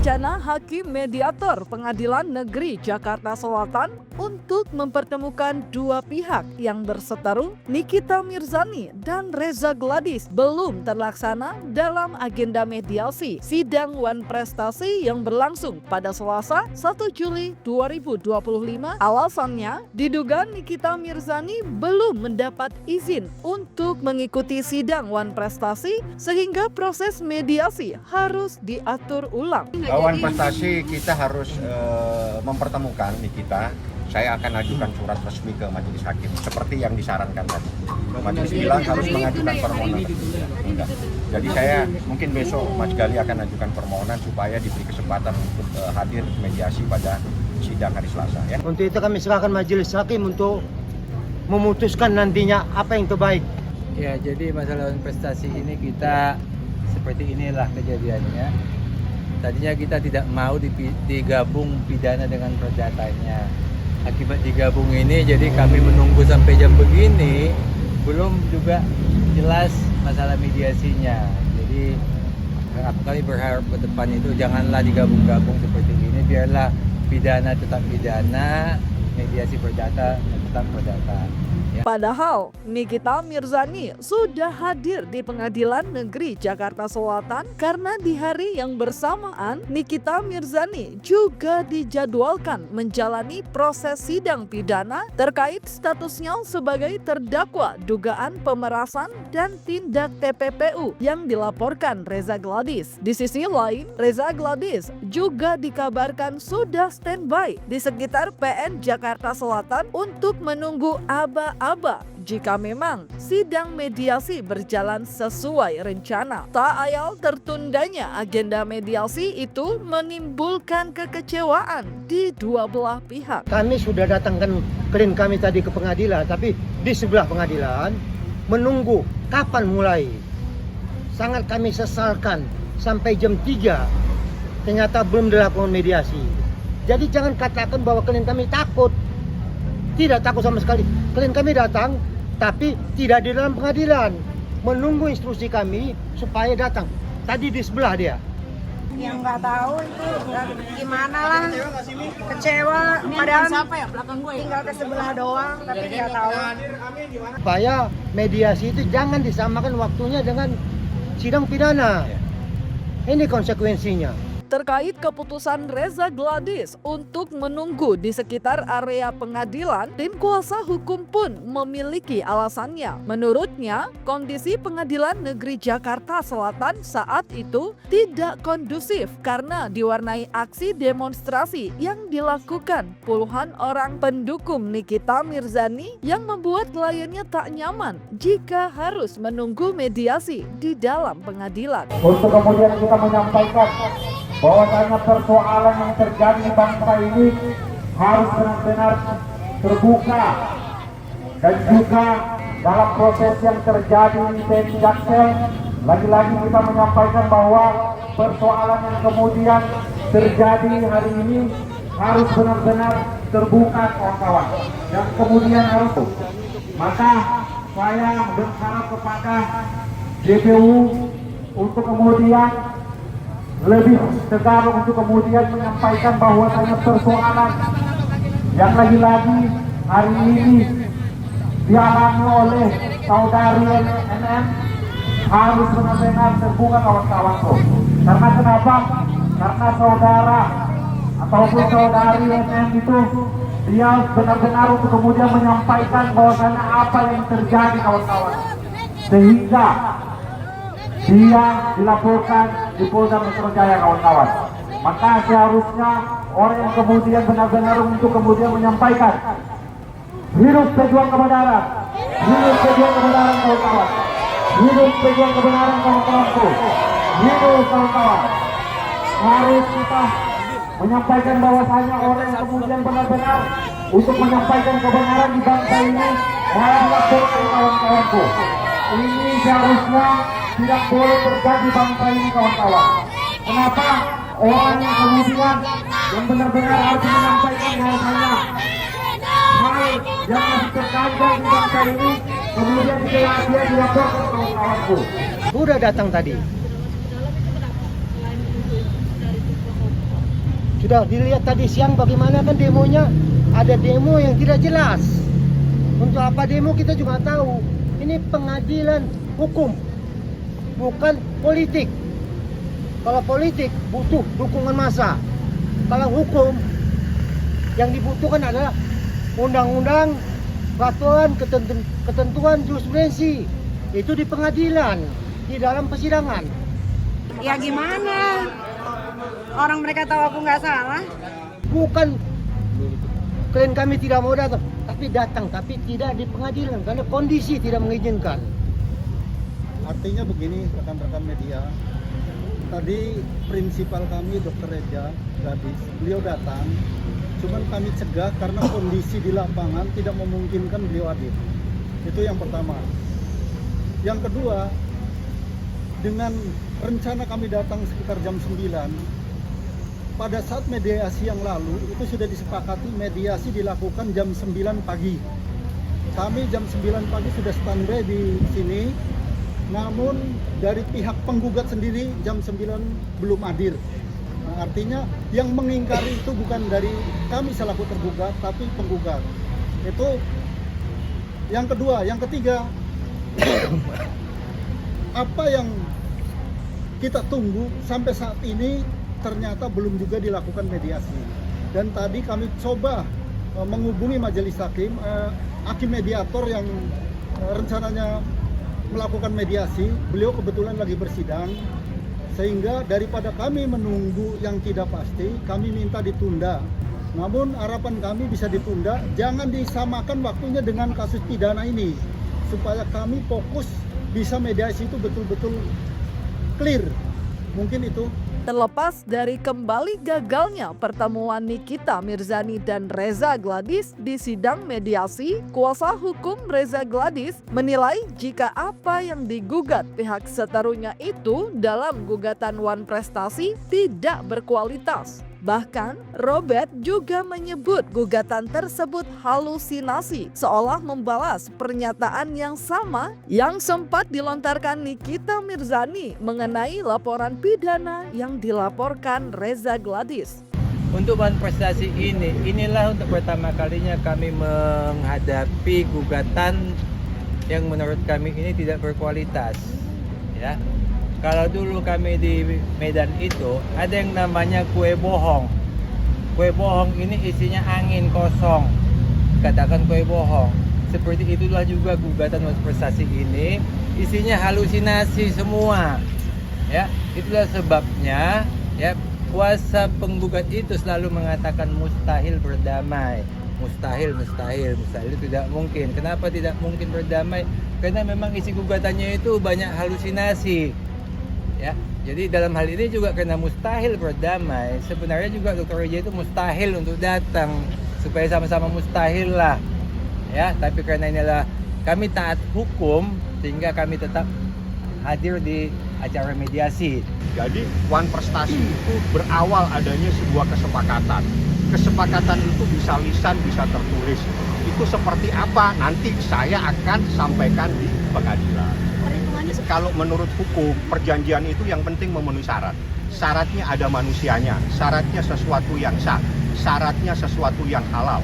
Rencana Hakim Mediator Pengadilan Negeri Jakarta Selatan untuk mempertemukan dua pihak yang berseteru, Nikita Mirzani dan Reza Gladys, belum terlaksana dalam agenda mediasi sidang Wan Prestasi yang berlangsung pada Selasa 1 Juli 2025. Alasannya, diduga Nikita Mirzani belum mendapat izin untuk mengikuti sidang Wan Prestasi sehingga proses mediasi harus diatur ulang. Wan Prestasi kita harus mempertemukan Nikita. Saya akan ajukan surat resmi ke majelis hakim seperti yang disarankan tadi. Majelis bilang harus mengajukan permohonan. Enggak. Jadi saya mungkin besok Mas Gali akan ajukan permohonan supaya diberi kesempatan untuk hadir mediasi pada sidang hari Selasa ya. Untuk itu kami serahkan majelis hakim untuk memutuskan nantinya apa yang terbaik. Ya, jadi masalah prestasi ini kita seperti inilah kejadiannya. Tadinya kita tidak mau digabung pidana dengan perdatanya. Akibat digabung ini, jadi kami menunggu sampai jam begini, belum juga jelas masalah mediasinya. Jadi kami berharap ke depan itu janganlah digabung-gabung seperti ini, biarlah pidana tetap pidana, mediasi perdata tetap perdata. Padahal Nikita Mirzani sudah hadir di Pengadilan Negeri Jakarta Selatan karena di hari yang bersamaan Nikita Mirzani juga dijadwalkan menjalani proses sidang pidana terkait statusnya sebagai terdakwa dugaan pemerasan dan tindak TPPU yang dilaporkan Reza Gladys. Di sisi lain, Reza Gladys juga dikabarkan sudah standby di sekitar PN Jakarta Selatan untuk menunggu aba-aba jika memang sidang mediasi berjalan sesuai rencana. Tak ayal tertundanya agenda mediasi itu menimbulkan kekecewaan di dua belah pihak. Kami sudah datangkan klien kami tadi ke pengadilan, tapi di sebelah pengadilan menunggu kapan mulai. Sangat kami sesalkan sampai jam 3 ternyata belum dilakukan mediasi. Jadi jangan katakan bahwa klien kami takut. Tidak takut sama sekali. Klien kami datang, tapi tidak di dalam pengadilan. Menunggu instruksi kami supaya datang. Tadi di sebelah dia. Yang nggak tahu itu gimana lah. Kecewa. Padahal tinggal ke sebelah doang, tapi nggak tahu. Supaya mediasi itu jangan disamakan waktunya dengan sidang pidana. Ini konsekuensinya. Terkait keputusan Reza Gladys untuk menunggu di sekitar area pengadilan, tim kuasa hukum pun memiliki alasannya. Menurutnya, kondisi Pengadilan Negeri Jakarta Selatan saat itu tidak kondusif karena diwarnai aksi demonstrasi yang dilakukan puluhan orang pendukung Nikita Mirzani yang membuat kliennya tak nyaman jika harus menunggu mediasi di dalam pengadilan. Untuk kemudian kita menyampaikan bahwasanya persoalan yang terjadi di bangsa ini harus benar-benar terbuka, dan juga dalam proses yang terjadi di TNI Jaksel, lagi-lagi kita menyampaikan bahwa persoalan yang kemudian terjadi hari ini harus benar-benar terbuka, kawan-kawan, yang kemudian harus. Maka saya berharap kepada JPU untuk kemudian lebih tegar untuk kemudian menyampaikan bahwasanya persoalan yang lagi-lagi hari ini dialami oleh saudari NM harus benar-benar terbuka, kawan-kawanku. Karena kenapa? Karena saudara ataupun saudari NM itu dia benar-benar untuk kemudian menyampaikan bahwasanya apa yang terjadi, kawan-kawan, sehingga dia dilaporkan di Polda Metro Jaya, kawan-kawan. Maka seharusnya orang yang kemudian benar-benar untuk kemudian menyampaikan hidup pejuang kebenaran, hidup pejuang kebenaran, kawan-kawan, hidup pejuang kebenaran, kawan-kawanku, hidup, kawan-kawan. Harus kita menyampaikan bahwasanya orang yang kemudian benar-benar untuk menyampaikan kebenaran di bangsa ini malah melaporkan, kawan-kawanku. Ini seharusnya tidak boleh terjadi di bangsa ini, kawan-kawan. Kenapa orang yang kemudian yang benar-benar harus menyampaikan bahwasanya hal yang masih terkandang di bangsa ini kemudian dia dilaporkan, kawan-kawanku. Sudah datang tadi. Sudah dilihat tadi siang bagaimana kan demonya, ada demo yang tidak jelas. Untuk apa demo kita juga tahu. Ini pengadilan hukum, bukan politik. Kalau politik butuh dukungan massa. Kalau hukum yang dibutuhkan adalah undang-undang, peraturan, ketentuan jurisprudensi. Itu di pengadilan, di dalam persidangan. Ya gimana? Orang mereka tahu aku nggak salah. Bukan klien kami tidak mau datang, tapi tidak di pengadilan karena kondisi tidak mengizinkan. Artinya begini rekan-rekan media, tadi prinsipal kami Dr. Reza Gadis, beliau datang, cuman kami cegah karena kondisi di lapangan tidak memungkinkan beliau hadir. Itu yang pertama. Yang kedua, dengan rencana kami datang sekitar jam 9, pada saat mediasi yang lalu itu sudah disepakati mediasi dilakukan jam 9 pagi. Kami jam 9 pagi sudah standby di sini, namun dari pihak penggugat sendiri jam 9 belum hadir. Nah, artinya yang mengingkari itu bukan dari kami selaku tergugat, tapi penggugat. Itu yang kedua. Yang ketiga, apa yang kita tunggu sampai saat ini ternyata belum juga dilakukan mediasi. Dan tadi kami coba menghubungi majelis hakim, hakim mediator yang rencananya melakukan mediasi, beliau kebetulan lagi bersidang, sehingga daripada kami menunggu yang tidak pasti, kami minta ditunda. Namun harapan kami bisa ditunda, jangan disamakan waktunya dengan kasus pidana ini, supaya kami fokus bisa mediasi itu betul-betul clear. Mungkin itu. Terlepas dari kembali gagalnya pertemuan Nikita Mirzani dan Reza Gladys di sidang mediasi, kuasa hukum Reza Gladys menilai jika apa yang digugat pihak seterunya itu dalam gugatan One Prestasi tidak berkualitas. Bahkan, Robert juga menyebut gugatan tersebut halusinasi, seolah membalas pernyataan yang sama yang sempat dilontarkan Nikita Mirzani mengenai laporan pidana yang dilaporkan Reza Gladys. Untuk One Prestasi inilah untuk pertama kalinya kami menghadapi gugatan yang menurut kami ini tidak berkualitas. Ya. Kalau dulu kami di Medan itu ada yang namanya kue bohong. Kue bohong ini isinya angin kosong. Katakan kue bohong. Seperti itulah juga gugatan One Prestasi ini, isinya halusinasi semua. Ya, itulah sebabnya ya kuasa penggugat itu selalu mengatakan mustahil berdamai. Mustahil itu tidak mungkin. Kenapa tidak mungkin berdamai? Karena memang isi gugatannya itu banyak halusinasi. Ya, jadi dalam hal ini juga karena mustahil berdamai, sebenarnya juga Dr. Reza itu mustahil untuk datang supaya sama-sama mustahil lah. Ya, tapi karena inilah kami taat hukum sehingga kami tetap hadir di acara mediasi. Jadi One Prestasi itu berawal adanya sebuah kesepakatan. Kesepakatan itu bisa lisan, bisa tertulis. Itu seperti apa? Nanti saya akan sampaikan di pengadilan. Kalau menurut hukum, perjanjian itu yang penting memenuhi syarat. Syaratnya ada manusianya, syaratnya sesuatu yang sah, syaratnya sesuatu yang halal,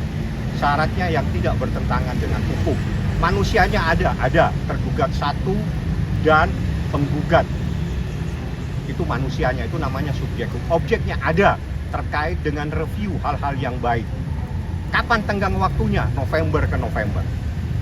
syaratnya yang tidak bertentangan dengan hukum. Manusianya ada tergugat satu dan penggugat. Itu manusianya, itu namanya subjek. Objeknya ada, terkait dengan review hal-hal yang baik. Kapan tenggang waktunya? November ke November.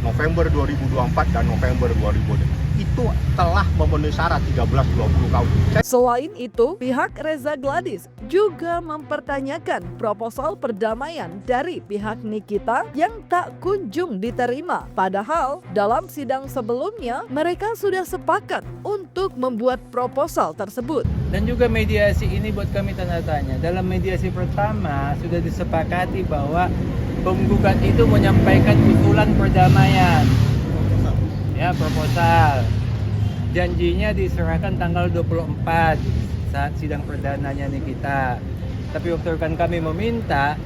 November 2024 dan November 2020. Itu telah memenuhi syarat 13-20 tahun. Selain itu, pihak Reza Gladys juga mempertanyakan proposal perdamaian dari pihak Nikita yang tak kunjung diterima. Padahal dalam sidang sebelumnya mereka sudah sepakat untuk membuat proposal tersebut. Dan juga mediasi ini buat kami tanda tanya. Dalam mediasi pertama sudah disepakati bahwa penggugat itu menyampaikan usulan perdamaian. Ya, proposal. Janjinya diserahkan tanggal 24 saat sidang perdananya Nikita. Tapi waktu rekan kami meminta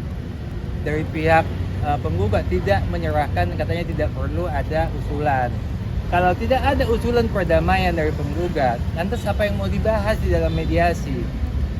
dari pihak penggugat tidak menyerahkan, katanya tidak perlu ada usulan. Kalau tidak ada usulan perdamaian dari penggugat, lantas apa yang mau dibahas di dalam mediasi?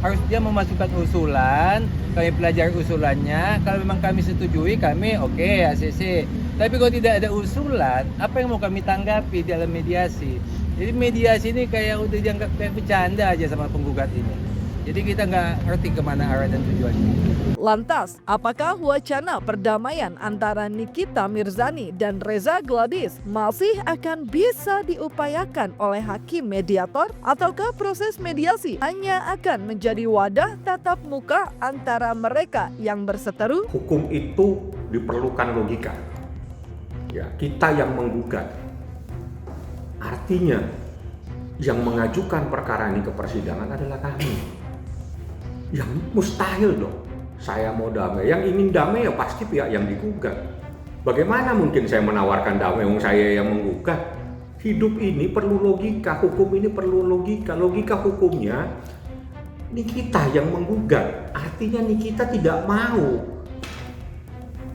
harus dia memasukkan usulan, kami pelajari usulannya. Kalau memang kami setujui, kami oke, ACC. Tapi kalau tidak ada usulan, apa yang mau kami tanggapi dalam mediasi? Jadi mediasi ini kayak udah dianggap kayak bercanda aja sama penggugat ini. Jadi kita nggak ngerti kemana arah dan tujuannya. Lantas, apakah wacana perdamaian antara Nikita Mirzani dan Reza Gladys masih akan bisa diupayakan oleh hakim mediator? Ataukah proses mediasi hanya akan menjadi wadah tatap muka antara mereka yang berseteru? Hukum itu diperlukan logika. Ya, kita yang menggugat. Artinya, yang mengajukan perkara ini ke persidangan adalah kami. Yang mustahil dong. Saya mau damai, yang ingin damai ya pasti pihak yang digugat. Bagaimana mungkin saya menawarkan damai wong saya yang menggugat? Hidup ini perlu logika, hukum ini perlu logika. Logika hukumnya Nikita yang menggugat, artinya Nikita tidak mau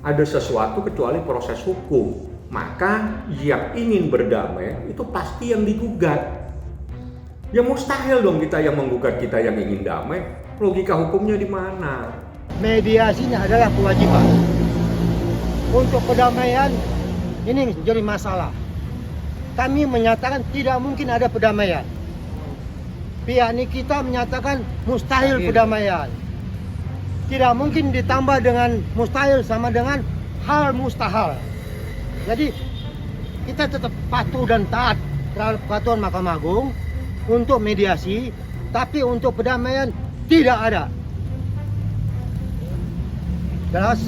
ada sesuatu kecuali proses hukum. Maka yang ingin berdamai itu pasti yang digugat. Ya mustahil dong kita yang menggugat, kita yang ingin damai. Logika hukumnya di mana? Mediasinya adalah kewajiban. Untuk perdamaian ini menjadi masalah. Kami menyatakan tidak mungkin ada perdamaian. Pihak Nikita menyatakan mustahil perdamaian. Tidak mungkin ditambah dengan mustahil sama dengan hal mustahil. Jadi kita tetap patuh dan taat terhadap peraturan Mahkamah Agung untuk mediasi, tapi untuk perdamaian tidak ada. Jelas?